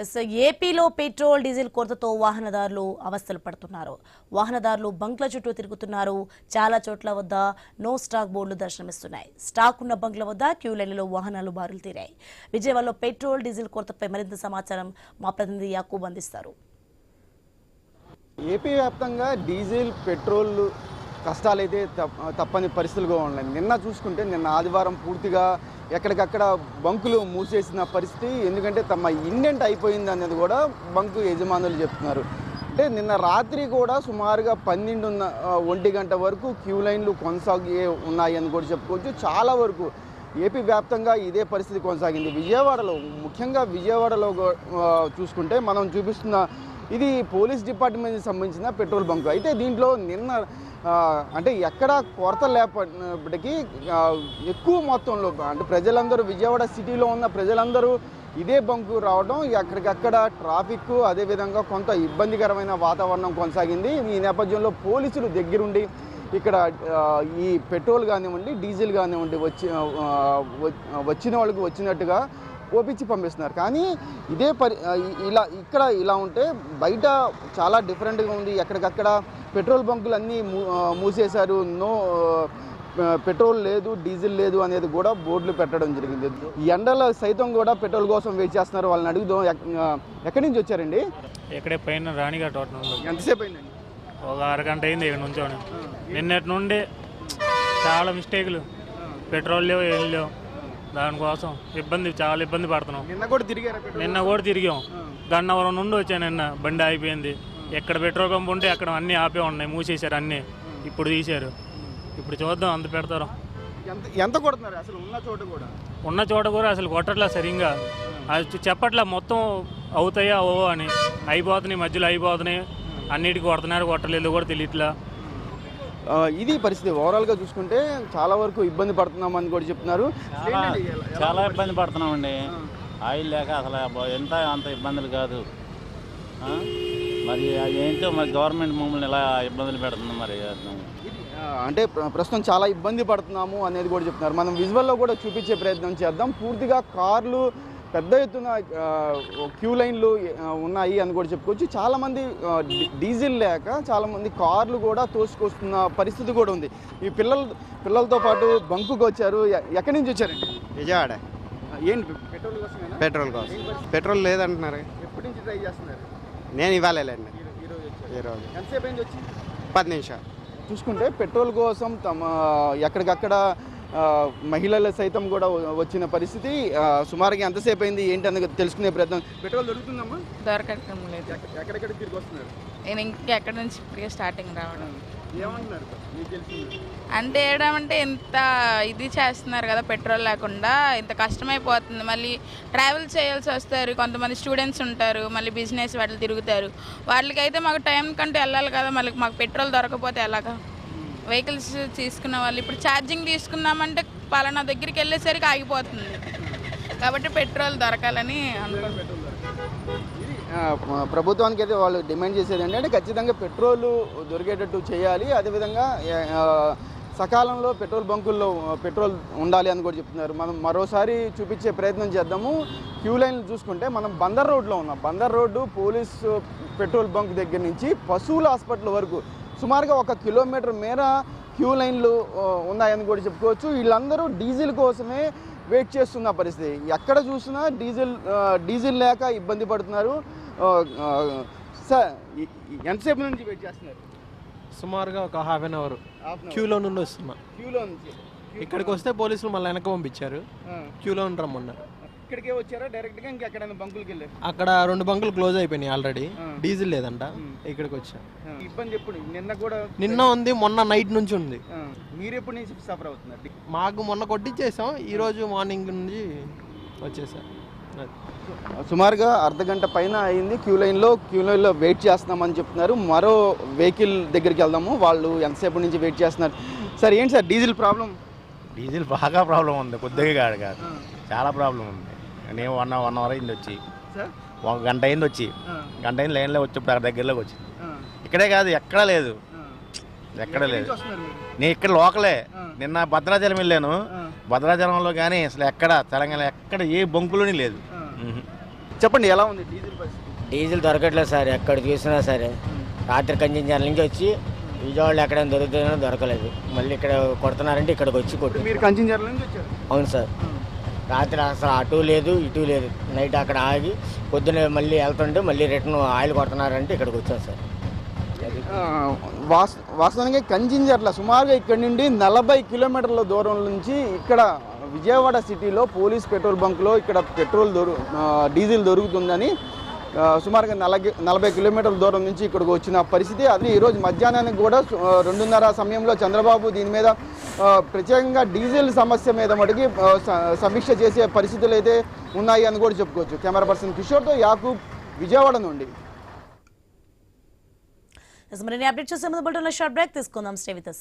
Yes ఏపీలో petrol diesel కొరతతో వాహనదారులు అవస్థలు పడుతున్నారు. వాహనదారులు బంక్ల చుట్టూ తిరుగుతున్నారు. చాలా చోట్ల వద్ద నో స్టాక్ బోర్డులు దర్శనమిస్తున్నాయి. స్టాక్ ఉన్న బంక్ల వద్ద క్యూ లైన్లలో వాహనాలు బారులు తీరాయి. విజయవాడలో పెట్రోల్ డీజిల్ కొరతపై మరింత సమాచారం మా ప్రతినిధి యాకూబ్ అందిస్తారు. ఏపీ వ్యాప్తంగా డీజిల్ పెట్రోల్ కష్టాలైతే తప్పని పరిస్థితులుగా ఉన్నాయి. నిన్న చూసుకుంటే నిన్న ఆదివారం పూర్తిగా ఎక్కడికక్కడ బంకులు మూసేసిన పరిస్థితి. ఎందుకంటే తమ ఇండెంట్ అయిపోయింది అనేది కూడా బంకు యజమానులు చెప్తున్నారు. అంటే నిన్న రాత్రి కూడా సుమారుగా 1 గంట వరకు క్యూ లైన్లు కొనసాగి ఉన్నాయని కూడా చెప్పుకోవచ్చు. చాలా వరకు ఏపీ వ్యాప్తంగా ఇదే పరిస్థితి కొనసాగింది. విజయవాడలో ముఖ్యంగా విజయవాడలో చూసుకుంటే మనం చూపిస్తున్న ఇది పోలీస్ డిపార్ట్మెంట్కి సంబంధించిన పెట్రోల్ బంకు. అయితే దీంట్లో నిన్న అంటే ఎక్కడ కొరత లేకపోయినప్పటికీ ఎక్కువ మొత్తంలో అంటే ప్రజలందరూ విజయవాడ సిటీలో ఉన్న ప్రజలందరూ ఇదే బంకు రావడం ఎక్కడికక్కడ ట్రాఫిక్ అదేవిధంగా కొంత ఇబ్బందికరమైన వాతావరణం కొనసాగింది. ఈ నేపథ్యంలో పోలీసులు దగ్గరుండి ఇక్కడ ఈ పెట్రోల్ కానివ్వండి డీజిల్ కానివ్వండి వచ్చిన వాళ్ళకి వచ్చినట్టుగా ఓపించి పంపిస్తున్నారు. కానీ ఇదే ఇలా ఉంటే బయట చాలా డిఫరెంట్గా ఉంది. ఎక్కడికక్కడ పెట్రోల్ బంకులు అన్నీ మూసేశారు. పెట్రోల్ లేదు డీజిల్ లేదు అనేది కూడా బోర్డులు పెట్టడం జరిగింది. ఈ ఎండలో సైతం కూడా పెట్రోల్ కోసం వెయిట్ చేస్తున్నారు. వాళ్ళని అడుగుదాం. ఎక్కడి నుంచి వచ్చారండి? ఇక్కడే పైన రాణిగా తోట. ఎంతసేపు అయిందండి? ఒక అరగంట అయింది ఇక్కడ నుంచోని. నిన్నటి నుండి చాలా మిస్టేకులు, పెట్రోల్ లేవు ఏం లేవు. దానికోసం చాలా ఇబ్బంది పడుతున్నాం. నిన్న కూడా తిరిగాం. గన్నవరం నుండి వచ్చాను. నిన్న బండి ఆగిపోయింది. ఎక్కడ పెట్రోల్ పంప్ ఉంటే అక్కడ అన్నీ ఆపే ఉన్నాయి, మూసేశారు అన్నీ. ఇప్పుడు తీశారు. ఇప్పుడు చూద్దాం అంత పెడతారు. ఎంత కొడుతున్నారు అసలు? ఉన్న చోట కూడా అసలు కొట్టట్లా సరిగ్గా. అది చెప్పట్లా మొత్తం అవుతాయా ఓవో అని. అయిపోతున్నాయి, మధ్యలో అయిపోతున్నాయి. అన్నిటికీ కొడుతున్నారు, కొట్టలేదు కూడా తెలియట్లా. ఇది పరిస్థితి. ఓవరాల్గా చూసుకుంటే చాలా వరకు ఇబ్బంది పడుతున్నామని కూడా చెప్తున్నారు. చాలా ఇబ్బంది పడుతున్నామండి. ఆయిల్ లేక అసలు అంత ఇబ్బందులు కాదు. మరి ఏంటో మరి గవర్నమెంట్ మమ్మల్ని ఇలా ఇబ్బందులు పెడుతుంది. మరి అంటే ప్రస్తుతం చాలా ఇబ్బంది పడుతున్నాము అనేది కూడా చెప్తున్నారు. మనం విజువల్లో కూడా చూపించే ప్రయత్నం చేద్దాం. పూర్తిగా కార్లు పెద్ద ఎత్తున క్యూ లైన్లు ఉన్నాయి అని కూడా చెప్పుకోవచ్చు. చాలామంది డీజిల్ లేక చాలామంది కార్లు కూడా తోసుకొస్తున్న పరిస్థితి కూడా ఉంది. ఈ పిల్లలతో పాటు బంకుకు వచ్చారు. ఎక్కడి నుంచి వచ్చారండి? విజయవాడ. ఏంటి పెట్రోల్ కోసం? పెట్రోల్ కోసం. పెట్రోల్ లేదంటున్నారు. ఎప్పటి నుంచి ట్రై చేస్తున్నారు? నేను ఇవ్వాలండి. ఈరోజు ఎంతసేపు అయింది వచ్చి? 10 నిమిషాలు. చూసుకుంటే పెట్రోల్ కోసం ఎక్కడికక్కడ మహిళలు సైతం కూడా వచ్చిన పరిస్థితి. సుమారుగా ఎంతసేపు అయింది ఏంటి అనేది తెలుసుకునే ప్రయత్నం. పెట్రోల్ దొరుకుతుందమ్మా? దొరకటం లేదు. ఎక్కడెక్కడ తిరిగి వస్తున్నారు? నేను ఇంకెక్కడి నుంచి ఇప్పటికే స్టార్టింగ్ రావడం. ఏమంటున్నారు మీకు తెలిసింది? అంటే ఏమంటే ఇంత ఇది చేస్తున్నారు కదా, పెట్రోల్ లేకుండా ఇంత కష్టమైపోతుంది. మళ్ళీ ట్రావెల్ చేయాల్సి వస్తారు. కొంతమంది స్టూడెంట్స్ ఉంటారు, మళ్ళీ బిజినెస్ వాళ్ళు తిరుగుతారు. వాళ్ళకైతే మాకు టైం కంటే వెళ్ళాలి కదా. మళ్ళీ మాకు పెట్రోల్ దొరకపోతే ఎలాగా? వెహికల్స్ తీసుకున్న వాళ్ళు ఇప్పుడు ఛార్జింగ్ తీసుకున్నామంటే పలానా దగ్గరికి వెళ్ళేసరికి ఆగిపోతుంది. కాబట్టి పెట్రోల్ దొరకాలని అనుకుంటున్నాను. ప్రభుత్వానికి అయితే వాళ్ళు డిమాండ్ చేసేది ఏంటంటే ఖచ్చితంగా పెట్రోల్ దొరికేటట్టు చేయాలి. అదేవిధంగా సకాలంలో పెట్రోల్ బంకుల్లో పెట్రోల్ ఉండాలి అని కూడా చెప్తున్నారు. మనం మరోసారి చూపించే ప్రయత్నం చేద్దాము. క్యూ లైన్లు చూసుకుంటే మనం బందర్ రోడ్లో ఉన్నాం. Bandar road police petrol bunk దగ్గర నుంచి పశువుల హాస్పిటల్ వరకు సుమారుగా 1 కిలోమీటర్ మేర క్యూ లైన్లు ఉన్నాయని కూడా చెప్పుకోవచ్చు. వీళ్ళందరూ డీజిల్ కోసమే వెయిట్ చేస్తున్న పరిస్థితి. ఎక్కడ చూసినా డీజిల్ లేక ఇబ్బంది పడుతున్నారు. సార్ ఎంతసేపు నుంచి వెయిట్ చేస్తున్నారు? సుమారుగా ఒక హాఫ్ అన్ అవర్ క్యూలో నుండి వస్తున్నా. క్యూలో నుంచి ఇక్కడికి వస్తే పోలీసులు మళ్ళీ వెనక పంపించారు. క్యూలో రమ్మన్నారు. ఇక్కడికే వచ్చారా డైరెక్ట్గా? ఇంకెక్కడైనా బంకులకి వెళ్ళారు? అక్కడ 2 బంకులు క్లోజ్ అయిపోయినాయి ఆల్రెడీ. డీజిల్ లేదంట. ఇక్కడికి వచ్చా. ఇబ్బంది ఎప్పుడు? నిన్న ఉంది, మొన్న నైట్ నుంచి ఉంది. మీరు ఎప్పటి నుంచి సఫర్ అవుతున్నారు? మాకు మొన్న కొట్టించేసాం. ఈరోజు మార్నింగ్ నుంచి వచ్చేసా. సుమారుగా అర్ధగంట పైన అయింది క్యూ లైన్లో వెయిట్ చేస్తున్నామని చెప్తున్నారు. మరో వెహికల్ దగ్గరికి వెళ్దాము. వాళ్ళు ఎంతసేపు నుంచి వెయిట్ చేస్తున్నారు. సార్ ఏంటి సార్ డీజిల్ ప్రాబ్లం? డీజిల్ బాగా ప్రాబ్లం ఉంది. కొద్దిగా కాదు, చాలా ప్రాబ్లం ఉంది. నేను 1 అవర్ అయింది వచ్చి. 1 గంట అయింది వచ్చి. గంట అయింది లైన్లో వచ్చి దగ్గరలోకి వచ్చింది. ఇక్కడే కాదు, ఎక్కడా లేదు. నేను ఇక్కడ లోకలే. నిన్న భద్రాచలం వెళ్ళాను. భద్రాచలంలో కానీ అసలు ఎక్కడ తెలంగాణ ఎక్కడ ఏ బంకులోని లేదు. చెప్పండి ఎలా ఉంది డీజిల్ పరిస్థితి? డీజిల్ దొరకట్లేదు సార్, ఎక్కడ చూసినా సరే. రాత్రి కంచెంజర్ల నుంచి వచ్చి విజయవాడలో ఎక్కడైనా దొరుకుతుందో దొరకలేదు. మళ్ళీ ఇక్కడ కొడుతున్నారంటే ఇక్కడికి వచ్చి కొట్టు. మీరు కంచెంజర్ల నుంచి వచ్చారు? అవును సార్, రాత్రి అసలు అటు లేదు ఇటు లేదు. నైట్ అక్కడ ఆగి పొద్దున మళ్ళీ వెళ్తుంటే మళ్ళీ రిటర్న్ ఆయిల్ కొడుతున్నారంటే ఇక్కడికి వచ్చాం సార్. వాస్తవానికి కంచెంజర్ల సుమారుగా ఇక్కడ నుండి 40 కిలోమీటర్ల దూరం నుంచి ఇక్కడ విజయవాడ సిటీలో పోలీస్ పెట్రోల్ బంక్లో ఇక్కడ డీజిల్ దొరుకుతుందని సుమారుగా 40 కిలోమీటర్ల దూరం నుంచి ఇక్కడికి వచ్చిన పరిస్థితి. అది ఈరోజు మధ్యాహ్నానికి కూడా 2:30 సమయంలో చంద్రబాబు దీని మీద ప్రత్యేకంగా డీజిల్ సమస్య మీద మటుకి సమీక్ష చేసే పరిస్థితులు అయితే ఉన్నాయి అని కూడా చెప్పుకోవచ్చు. కెమెరా పర్సన్ కిషోర్తో యాకూబ్, విజయవాడ నుండి. మరిన్ని అప్డేట్ చేసే ముందు బులెటిన్లో షార్ట్ బ్రేక్ తీసుకుందాం. Stay with us.